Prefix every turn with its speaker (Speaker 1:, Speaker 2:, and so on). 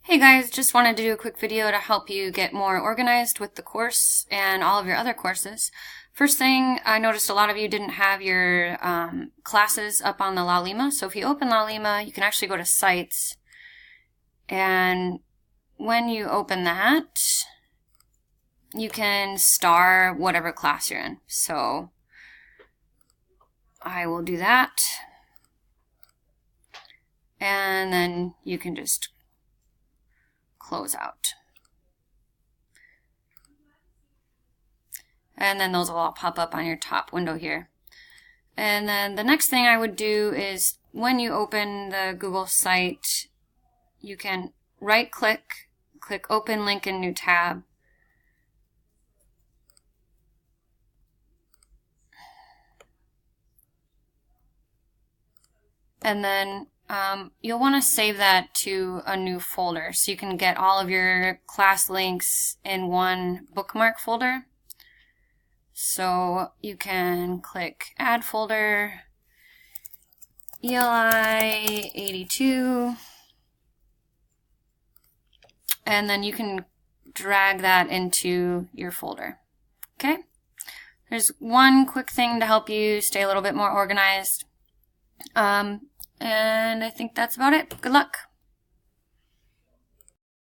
Speaker 1: Hey guys, just wanted to do a quick video to help you get more organized with the course and all of your other courses. First thing, I noticed a lot of you didn't have your classes up on the Laulima. So if you open Laulima, you can actually go to Sites. And when you open that, you can star whatever class you're in. So I will do that. And then you can just close out. And then those will all pop up on your top window here. And then the next thing I would do is when you open the Google site, you can right click, click open link in new tab. And then you'll want to save that to a new folder so you can get all of your class links in one bookmark folder. So you can click Add Folder, ELI 82, and then you can drag that into your folder. Okay? There's one quick thing to help you stay a little bit more organized. And I think that's about it. Good luck.